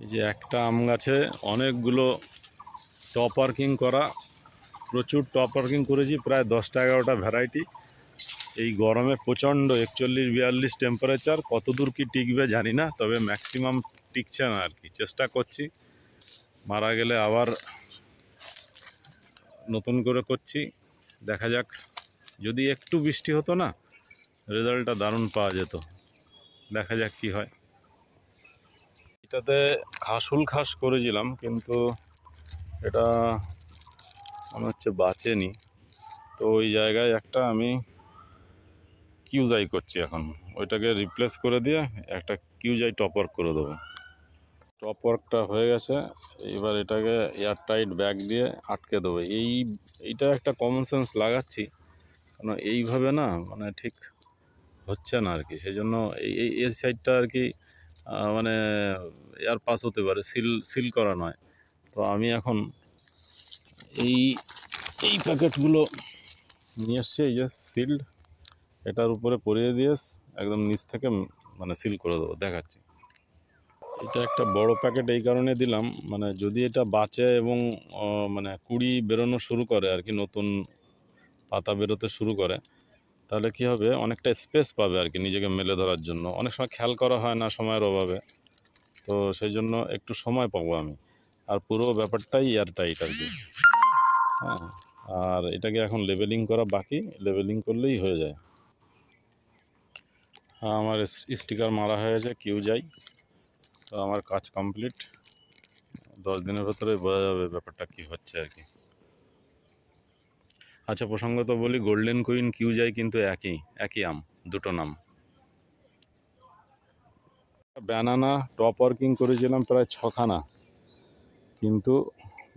এই যে একটা আম গাছে অনেকগুলো টপ ওয়ার্কিং করা, প্রচুর টপ ওয়ার্কিং করেছি, প্রায় 10টা-11টা ভ্যারাইটি। এই গরমে প্রচণ্ড 41-42 টেম্পারেচার, কত দূর কি টিকবে জানি না, তবে ম্যাক্সিমাম টিকছে না আর কি। চেষ্টা করছি, মারা গেলে আবার নতুন করে করছি, দেখা যাক। যদি একটু বৃষ্টি হতো না, রেজাল্টটা দারুণ পাওয়া যেত। দেখা যাক কি হয়। এটাতে ঘাসুল ঘাস করেছিলাম, কিন্তু এটা মনে হচ্ছে বাঁচেনি। তো ওই জায়গায় একটা আমি কিউজাই করছি এখন, ওইটাকে রিপ্লেস করে দিয়ে একটা কিউজাই টপ ওয়ার্ক করে দেবো। টপ ওয়ার্কটা হয়ে গেছে, এবার এটাকে এয়ার টাইট ব্যাগ দিয়ে আটকে দেবো। এইটা একটা কমন সেন্স লাগাচ্ছি, কারণ এইভাবে না মানে ঠিক হচ্ছে না আর কি। সেই জন্য এই সাইডটা আর কি মানে এয়ার পাস হতে পারে, সিল করা নয়। তো আমি এখন এই প্যাকেটগুলো নিয়ে এসছি, এই যে সিল্ড, এটার উপরে পরিয়ে দিয়ে একদম নিচ থেকে মানে সিল করে দেবো, দেখাচ্ছি। এটা একটা বড় প্যাকেট এই কারণে দিলাম, মানে যদি এটা বাঁচে এবং মানে কুড়ি বেরোনো শুরু করে আর কি, নতুন পাতা বেরোতে শুরু করে, তাহলে কি হবে, অনেকটা স্পেস পাবে আর কি নিজেকে মেলে ধরার জন্য। অনেক সময় খেয়াল করা হয় না সময়ের অভাবে, তো সেই জন্য একটু সময় পাবো আমি। আর পুরো ব্যাপারটাই এয়ার টাইট আর কি। হ্যাঁ, আর এটাকে এখন লেবেলিং করা বাকি, লেবেলিং করলেই হয়ে যায়। আমার স্টিকার মারা হয়ে গেছে কিউজাই, তো আমার কাজ কমপ্লিট। 10 দিনের ভেতরে বোঝা যাবে ব্যাপারটা কি হচ্ছে আর কি। আচ্ছা, প্রসঙ্গত বলি, গোল্ডেন কুইন কিউজাই কিন্তু একই আম, দুটো নাম। ব্যানানা টপ ওয়ার্কিং করেছিলাম প্রায় 6খানা, কিন্তু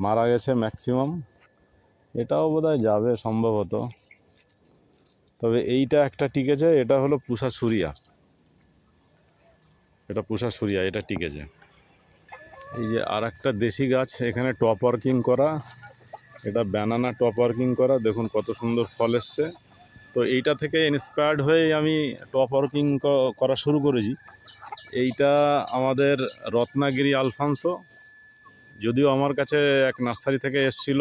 মারা গেছে ম্যাক্সিমাম। এটাও বোধহয় যাবে সম্ভবত, তবে এইটা একটা টিকেছে। এটা হলো পুষা সুরিয়া, এটা টিকেছে। এই যে আর একটা দেশি গাছ এখানে টপ ওয়ার্কিং করা, এটা ব্যানানা টপ ওয়ার্কিং করা, দেখুন কত সুন্দর ফল এসছে। তো এইটা থেকে ইন্সপায়ার্ড হয়ে আমি টপ ওয়ার্কিং করা শুরু করেছি। এইটা আমাদের রত্নাগিরি আলফানসো, যদিও আমার কাছে এক নার্সারি থেকে এসছিল,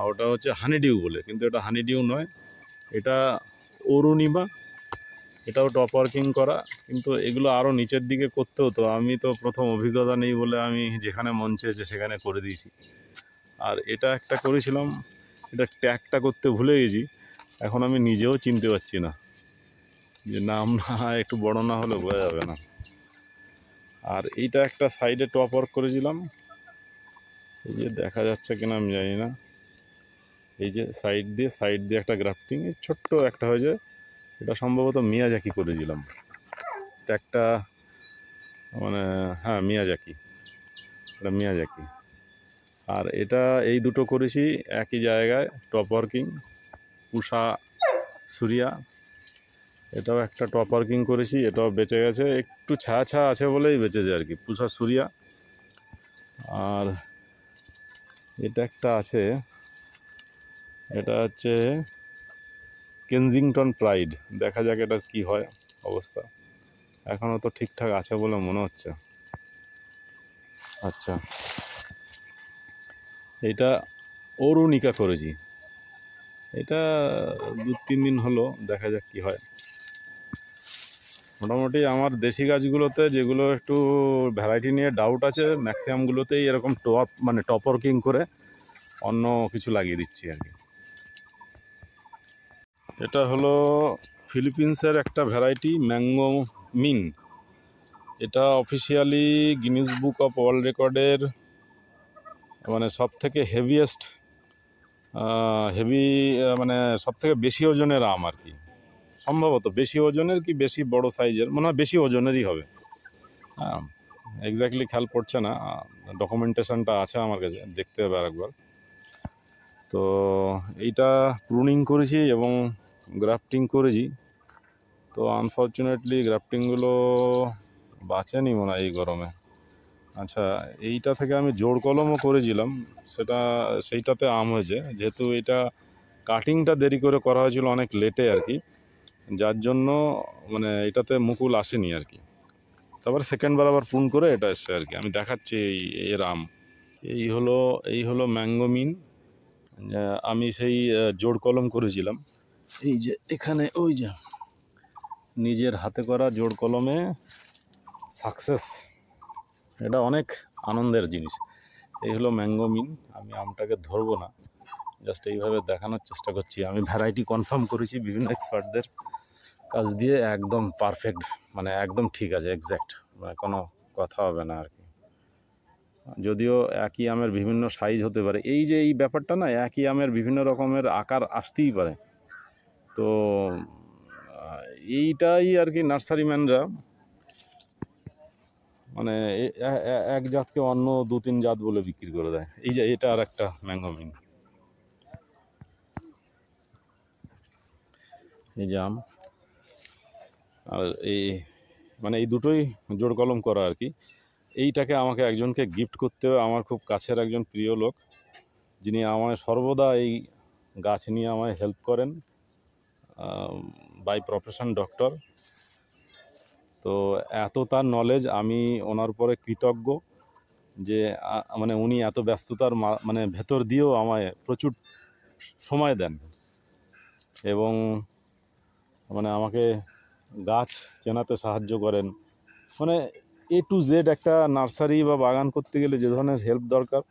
ওটা হচ্ছে হানিডিউ বলে, কিন্তু এটা হানিডিউ নয়, এটা অরুণিমা। এটাও টপ ওয়ার্কিং করা, কিন্তু এগুলো আরও নিচের দিকে করতে হতো। আমি তো প্রথম অভিজ্ঞতা নেই বলে আমি যেখানে মন চেয়েছে সেখানে করে দিয়েছি। আর এটা একটা করেছিলাম, এটা ট্যাগটা করতে ভুলে গেছি, এখন আমি নিজেও চিনতে পারছি না, যে নাম না একটু বড় না হলে বোঝা যাবে না। আর এইটা একটা সাইডে টপ ওয়ার্ক করেছিলাম, এই যে দেখা যাচ্ছে কিনা আমি জানি না। এই যে সাইড দিয়ে একটা গ্রাফটিং ছোট্ট একটা হয়েছে, এটা সম্ভবত মিয়াজাকি করেছিলাম। এটা একটা মানে হ্যাঁ মিয়াজাকি, এটা মিয়াজাকি। আর এটা এই দুটো করেছি একই জায়গায় টপ ওয়ার্কিং, পুষা সুরিয়া। এটাও একটা টপ ওয়ার্কিং করেছি, এটাও বেঁচে গেছে, একটু ছায়া আছে বলেই বেঁচেছে আর কি, পুষা সুরিয়া। আর এটা একটা আছে, এটা হচ্ছে কেনজিংটন প্রাইড। দেখা যাক এটা কি হয় অবস্থা, এখনও তো ঠিকঠাক আছে বলে মনে হচ্ছে। আচ্ছা, এটা অরুণিকা করেছি, এটা 2-3 দিন হলো, দেখা যাক কি হয়। মোটামুটি আমার দেশি গাছগুলোতে যেগুলো একটু ভ্যারাইটি নিয়ে ডাউট আছে, ম্যাক্সিমামগুলোতেই এরকম টপ ওয়ার্কিং করে অন্য কিছু লাগিয়ে দিচ্ছি আর কি। এটা হলো ফিলিপিন্সের একটা ভ্যারাইটি ম্যাঙ্গো মিং। এটা officially Guinness book of world রেকর্ডের মানে সব থেকে হেভি মানে সব থেকে বেশি ওজনের আম আর কি। সম্ভবত বেশি ওজনের কি বেশি বড় সাইজের, মনে হয় বেশি ওজনেরই হবে। হ্যাঁ, এক্স্যাক্টলি খেয়াল পড়ছে না, ডকুমেন্টেশনটা আছে আমার কাছে, দেখতে হবে আরেকবার। তো এইটা প্রুনিং করেছি এবং গ্রাফটিং করেছি, তো আনফর্চুনেটলি গ্রাফটিংগুলো বাঁচেনি মনে হয় এই গরমে। আচ্ছা, এইটা থেকে আমি জোড় কলমও করেছিলাম, সেইটাতে আম হয়েছে, যেহেতু এটা কাটিংটা দেরি করে করা হয়েছিল অনেক লেটে আর কি, যার জন্য মানে এটাতে মুকুল আসেনি আর কি। তারপর সেকেন্ডবার আবার প্রুন করে এটা এসছে আর কি। আমি দেখাচ্ছি এর আম। এই হলো ম্যাঙ্গোমিন। আমি সেই জোড় কলম করেছিলাম, এই যে এখানে ওই যে নিজের হাতে করা জোড় কলমে সাকসেস, এটা অনেক আনন্দের জিনিস। এই হলো ম্যাঙ্গোমিন। আমি আমটাকে ধরবো না, জাস্ট এইভাবে দেখানোর চেষ্টা করছি। আমি ভ্যারাইটি কনফার্ম করেছি বিভিন্ন এক্সপার্টদের কাজ দিয়ে, একদম পারফেক্ট, মানে একদম ঠিক আছে, এক্স্যাক্ট, মানে কোনো কথা হবে না আর কি। যদিও একই আমের বিভিন্ন সাইজ হতে পারে, এই যে এই ব্যাপারটা না, একই আমের বিভিন্ন রকমের আকার আসতেই পারে। তো এইটাই আর কি নার্সারিম্যানরা মানে এক জাতকে অন্য 2-3 জাত বলে বিক্রি করে দেয়। এই যে এটা আর একটা ম্যাঙ্গোমিন, এই যে আম। আর এই মানে এই দুটোই জোড় কলম করা আর কি। এইটাকে আমাকে একজনকে গিফট করতে হবে, আমার খুব কাছের একজন প্রিয় লোক, যিনি আমায় সর্বদা এই গাছ নিয়ে আমায় হেল্প করেন, বাই প্রফেশন ডক্টর। তো এত তার নলেজ, আমি ওনার পরে কৃতজ্ঞ যে মানে উনি এত ব্যস্ততার মানে ভেতর দিয়েও আমায় প্রচুর সময় দেন এবং মানে আমাকে গাছ চেনাতে সাহায্য করেন। মানে A to Z একটা নার্সারি বা বাগান করতে গেলে যে ধরনের হেল্প দরকার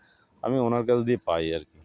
আমি ওনার কাছ দিয়ে পাই আর কি।